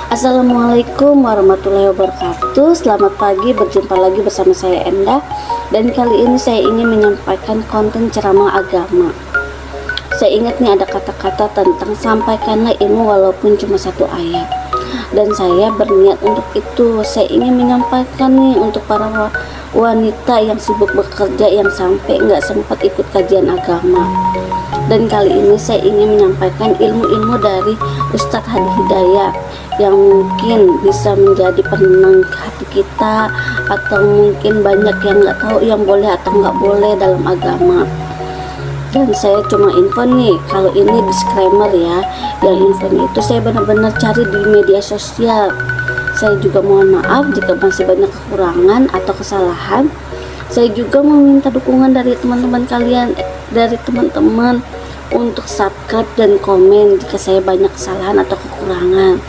Assalamualaikum warahmatullahi wabarakatuh. Selamat pagi, berjumpa lagi bersama saya Endah. Dan kali ini saya ingin menyampaikan konten ceramah agama. Saya ingat nih ada kata-kata tentang sampaikanlah ilmu walaupun cuma satu ayat. Dan saya berniat untuk itu. Saya ingin menyampaikan nih untuk para wanita yang sibuk bekerja, yang sampai nggak sempat ikut kajian agama. Dan kali ini saya ingin menyampaikan ilmu-ilmu dari Ustadz Hadi Hidayat yang mungkin bisa menjadi penenang hati kita, atau mungkin banyak yang nggak tahu yang boleh atau nggak boleh dalam agama. Dan saya cuma info nih, kalau ini disclaimer ya, yang info itu saya benar-benar cari di media sosial. Saya juga mohon maaf jika masih banyak kekurangan atau kesalahan. Saya juga meminta dukungan dari teman-teman kalian, dari teman-teman, untuk subscribe dan komen jika saya banyak kesalahan atau kekurangan,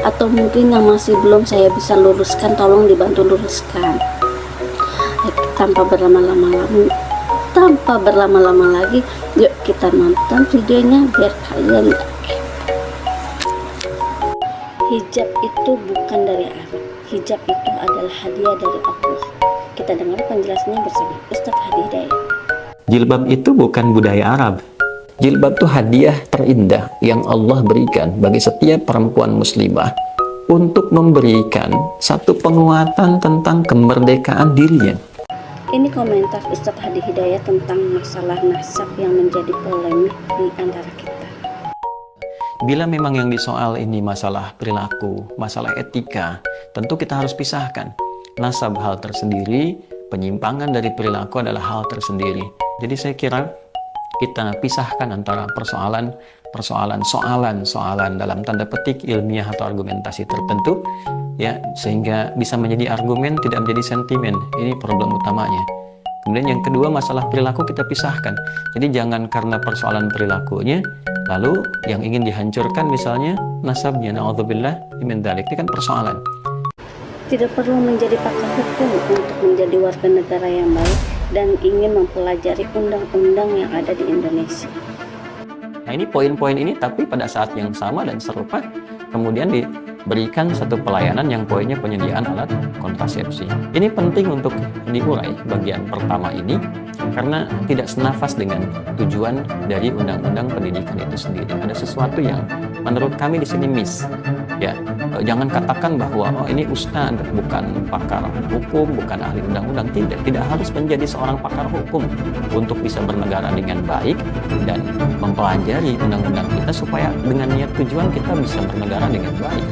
atau mungkin yang masih belum saya bisa luruskan, tolong dibantu luruskan. Tanpa berlama-lama lagi, yuk kita nonton videonya biar kalian gak kepo. Hijab itu bukan dari Arab. Hijab itu adalah hadiah dari Allah. Kita dengar penjelasannya bersama Ustadz Hadi Hidayat. Jilbab itu bukan budaya Arab. Jilbab itu hadiah terindah yang Allah berikan bagi setiap perempuan muslimah untuk memberikan satu penguatan tentang kemerdekaan dirinya. Ini komentar Ustadz Hadi Hidayat tentang masalah nasab yang menjadi polemik di antara kita. Bila memang yang disoal ini masalah perilaku, masalah etika, tentu kita harus pisahkan. Nasab hal tersendiri, penyimpangan dari perilaku adalah hal tersendiri. Jadi saya kira kita pisahkan antara persoalan dalam tanda petik ilmiah atau argumentasi tertentu, ya, sehingga bisa menjadi argumen, tidak menjadi sentimen. Ini problem utamanya. Kemudian yang kedua, masalah perilaku kita pisahkan. Jadi jangan karena persoalan perilakunya lalu yang ingin dihancurkan misalnya nasabnya, na'udzubillah min dzalik. Itu kan persoalan. Tidak perlu menjadi pakar hukum untuk menjadi warga negara yang baik dan ingin mempelajari undang-undang yang ada di Indonesia. Nah, ini poin-poin ini, tapi pada saat yang sama dan serupa kemudian diberikan satu pelayanan yang poinnya penyediaan alat kontrasepsi. Ini penting untuk diurai bagian pertama ini karena tidak senafas dengan tujuan dari undang-undang pendidikan itu sendiri. Ada sesuatu yang menurut kami di sini miss. Ya, jangan katakan bahwa ini ustadz bukan pakar hukum, bukan ahli undang-undang. Tidak harus menjadi seorang pakar hukum untuk bisa bernegara dengan baik dan mempelajari undang-undang kita supaya dengan niat tujuan kita bisa bernegara dengan baik.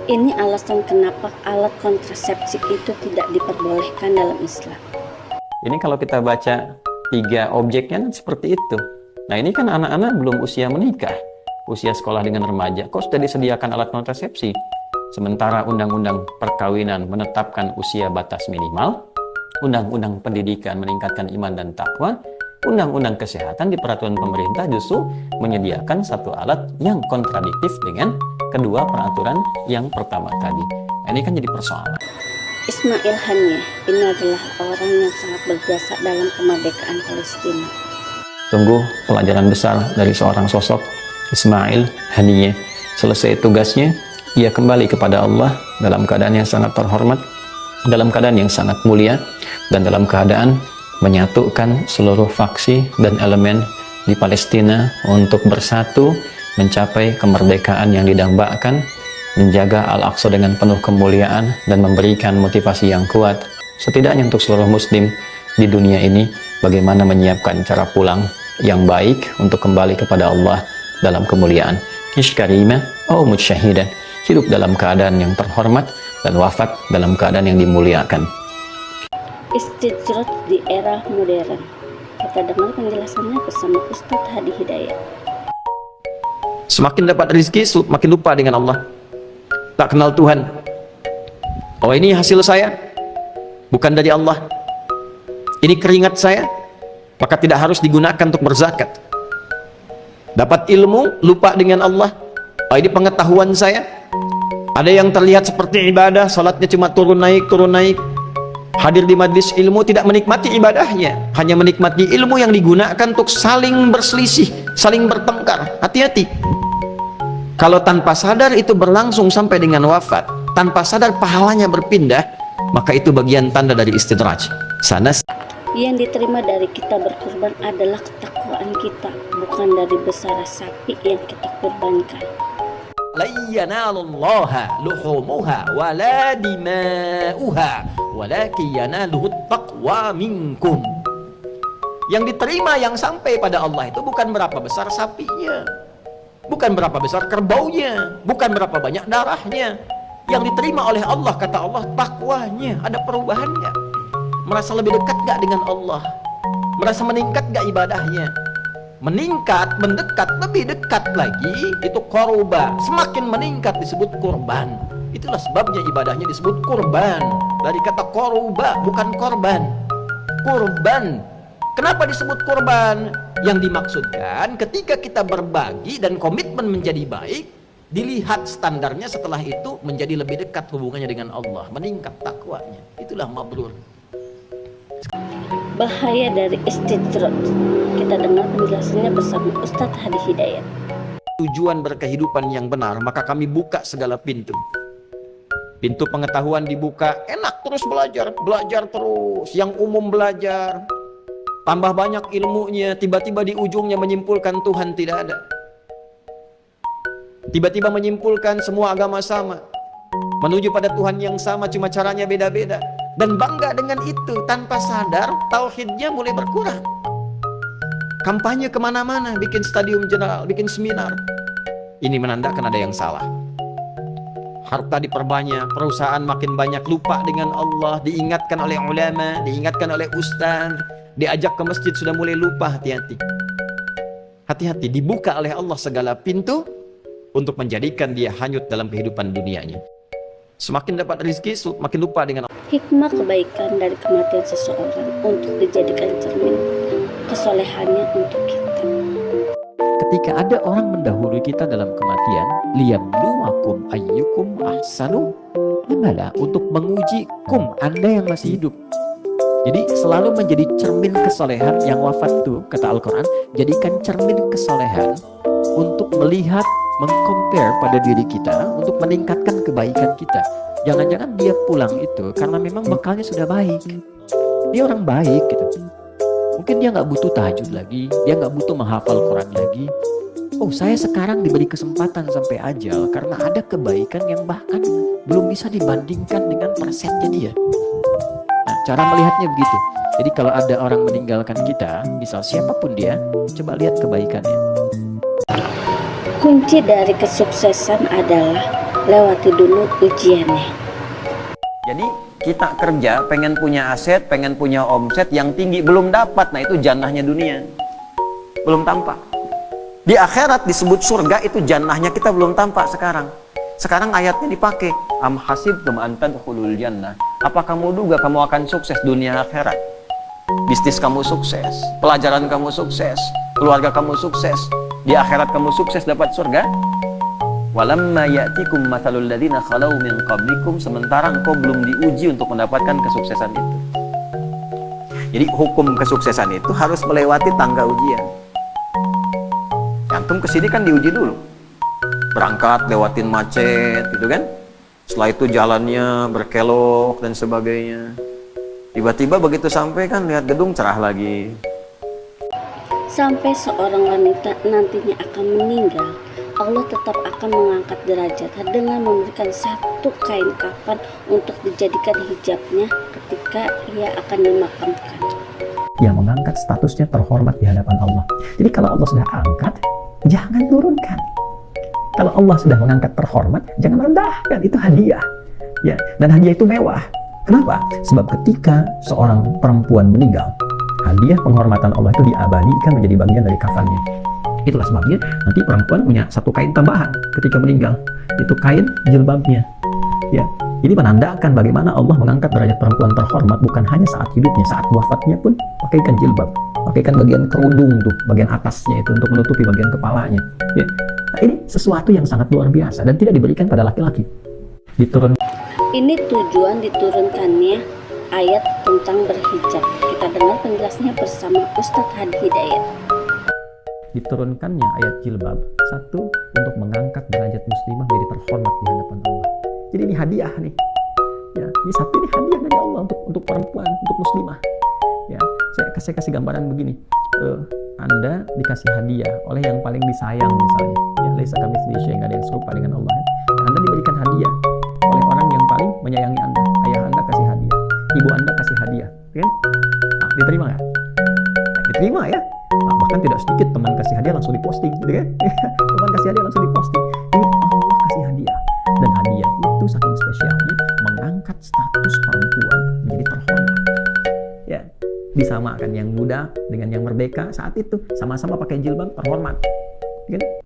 Ini alasan kenapa alat kontrasepsi itu tidak diperbolehkan dalam Islam. Ini kalau kita baca 3 objeknya seperti itu. Nah, ini kan anak-anak belum usia menikah, usia sekolah dengan remaja, kok sudah disediakan alat kontrasepsi? Sementara undang-undang perkawinan menetapkan usia batas minimal, undang-undang pendidikan meningkatkan iman dan takwa, undang-undang kesehatan di peraturan pemerintah justru menyediakan satu alat yang kontradiktif dengan kedua peraturan yang pertama tadi. Nah, ini kan jadi persoalan. Ismail Haniyeh ini adalah orang yang sangat berjasa dalam kemerdekaan Palestina. Sungguh pelajaran besar dari seorang sosok Ismail Haniyeh. Selesai tugasnya, ia kembali kepada Allah dalam keadaan yang sangat terhormat, dalam keadaan yang sangat mulia, dan dalam keadaan menyatukan seluruh faksi dan elemen di Palestina untuk bersatu mencapai kemerdekaan yang didambakan, menjaga Al-Aqsa dengan penuh kemuliaan, dan memberikan motivasi yang kuat setidaknya untuk seluruh muslim di dunia ini bagaimana menyiapkan cara pulang yang baik untuk kembali kepada Allah dalam kemuliaan. Ish karimah au mutsyahidan, hidup dalam keadaan yang terhormat dan wafat dalam keadaan yang dimuliakan. Istijrat di era modern. Kita dengar penjelasannya bersama Ustadz Hadi Hidayat. Semakin dapat rezeki, makin lupa dengan Allah. Tak kenal Tuhan. Oh, ini hasil saya, bukan dari Allah. Ini keringat saya, maka tidak harus digunakan untuk berzakat. Dapat ilmu, lupa dengan Allah. Oh, ini pengetahuan saya. Ada yang terlihat seperti ibadah, salatnya cuma turun naik. Hadir di majlis ilmu tidak menikmati ibadahnya, hanya menikmati ilmu yang digunakan untuk saling berselisih, saling bertengkar. Hati-hati. Kalau tanpa sadar itu berlangsung sampai dengan wafat, tanpa sadar pahalanya berpindah, maka itu bagian tanda dari istidraj. Sanas Yang diterima dari kita berkurban adalah ketakwaan kita, bukan dari besar sapi yang kita kurbankan. la yanalallaha luhumuha wala dima'uha walakin yanaluhut taqwa minkum. Yang diterima, yang sampai pada Allah itu bukan berapa besar sapinya, bukan berapa besar kerbaunya, bukan berapa banyak darahnya. Yang diterima oleh Allah, kata Allah, takwanya. Ada perubahan nggak? Merasa lebih dekat nggak dengan Allah? Merasa meningkat nggak ibadahnya? Meningkat, mendekat, lebih dekat lagi, itu korba. Semakin meningkat disebut kurban. Itulah sebabnya ibadahnya disebut kurban. Dari kata korba, bukan korban. Kurban. Kenapa disebut kurban? Yang dimaksudkan ketika kita berbagi dan komitmen menjadi baik, dilihat standarnya setelah itu menjadi lebih dekat hubungannya dengan Allah, meningkat takwanya. Itulah mabrur. Bahaya dari istidraj. Kita dengar penjelasannya bersama Ustadz Hadi Hidayat. Tujuan berkehidupan yang benar, maka kami buka segala pintu. Pintu pengetahuan dibuka, enak terus belajar, belajar terus. Yang umum belajar, tambah banyak ilmunya, tiba-tiba di ujungnya menyimpulkan Tuhan tidak ada. Tiba-tiba menyimpulkan semua agama sama, menuju pada Tuhan yang sama, cuma caranya beda-beda. Dan bangga dengan itu, tanpa sadar tauhidnya mulai berkurang. Kampanye kemana-mana, bikin stadium general, bikin seminar. Ini menandakan ada yang salah. Harta diperbanyak, perusahaan makin banyak, lupa dengan Allah, diingatkan oleh ulama, diingatkan oleh ustaz, diajak ke masjid sudah mulai lupa. Hati-hati. Hati-hati, dibuka oleh Allah segala pintu untuk menjadikan dia hanyut dalam kehidupan dunianya. Semakin dapat rezeki, semakin lupa dengan Allah. Hikmah kebaikan dari kematian seseorang untuk dijadikan cermin kesolehannya untuk kita. Ketika ada orang mendahului kita dalam kematian, liyabluwakum ayyukum ahsanu amala, untuk menguji Anda yang masih hidup. Jadi selalu menjadi cermin kesolehan. Yang wafat itu, kata Al-Quran, jadikan cermin kesolehan untuk melihat, mengcompare pada diri kita, untuk meningkatkan kebaikan kita. Jangan-jangan dia pulang itu karena memang bekalnya sudah baik. Dia orang baik gitu. Mungkin dia nggak butuh tahajud lagi, dia nggak butuh menghafal Quran lagi. Oh, saya sekarang diberi kesempatan sampai ajal karena ada kebaikan yang bahkan belum bisa dibandingkan dengan persennya dia. Nah, cara melihatnya begitu. Jadi kalau ada orang meninggalkan kita, misal siapapun dia, coba lihat kebaikannya. Kunci dari kesuksesan adalah lewati dulu ujiannya. Jadi kita kerja, pengen punya aset, pengen punya omset yang tinggi, belum dapat. Nah, itu jannahnya dunia, belum tampak. Di akhirat disebut surga, itu jannahnya kita belum tampak sekarang. Sekarang ayatnya dipakai, am hasibtum an tadkhulul jannah. Apa kamu duga kamu akan sukses dunia akhirat? Bisnis kamu sukses, pelajaran kamu sukses, keluarga kamu sukses, di akhirat kamu sukses dapat surga? Walamma ya'tikum mathalul ladzina khalau min qablikum, sementara engkau belum diuji untuk mendapatkan kesuksesan itu. Jadi hukum kesuksesan itu harus melewati tangga ujian. Antum kesini kan diuji dulu. Berangkat lewatin macet gitu kan. Setelah itu jalannya berkelok dan sebagainya. Tiba-tiba begitu sampai kan lihat gedung cerah lagi. Sampai seorang wanita nantinya akan meninggal, Allah tetap akan mengangkat derajatnya dengan memberikan satu kain kafan untuk dijadikan hijabnya ketika ia akan dimakamkan. Yang mengangkat statusnya terhormat di hadapan Allah. Jadi kalau Allah sudah angkat, jangan turunkan. Kalau Allah sudah mengangkat terhormat, jangan rendahkan. Itu hadiah. Ya, dan hadiah itu mewah. Kenapa? Sebab ketika seorang perempuan meninggal, hadiah penghormatan Allah itu diabadikan menjadi bagian dari kafannya. Itulah sebabnya nanti perempuan punya satu kain tambahan ketika meninggal. Itu kain jilbabnya. Ya, ini menandakan bagaimana Allah mengangkat derajat perempuan terhormat bukan hanya saat hidupnya, saat wafatnya pun pakaikan jilbab, pakaikan bagian kerudung tuh, bagian atasnya itu untuk menutupi bagian kepalanya. Ya. Nah, ini sesuatu yang sangat luar biasa dan tidak diberikan pada laki-laki. Ini tujuan diturunkannya ayat tentang berhijab. Kita dengar penjelasannya bersama Ustadz Hadi Hidayat. diturunkannya ayat jilbab, satu, untuk mengangkat derajat muslimah menjadi terhormat di hadapan Allah. Jadi ini hadiah nih. Ya, ini satu, ini hadiah dari Allah untuk perempuan, untuk muslimah. Ya, saya kasih gambaran begini. Anda dikasih hadiah oleh yang paling disayang misalnya. Ya, laisa kamitslihi syai', enggak ada yang serupa dengan Allah. Ya. Anda diberikan hadiah oleh orang yang paling menyayangi Anda. Ayah Anda kasih hadiah, ibu Anda kasih hadiah, kan? Nah, diterima nggak? Nah, diterima ya. Nah, bahkan tidak sedikit teman kasih hadiah langsung diposting, gitu kan? Teman kasih hadiah langsung diposting. Ini Allah kasih hadiah, dan hadiah itu saking spesialnya mengangkat status perempuan menjadi terhormat. Ya, disamakan yang muda dengan yang merdeka saat itu sama-sama pakai jilbab terhormat, kan?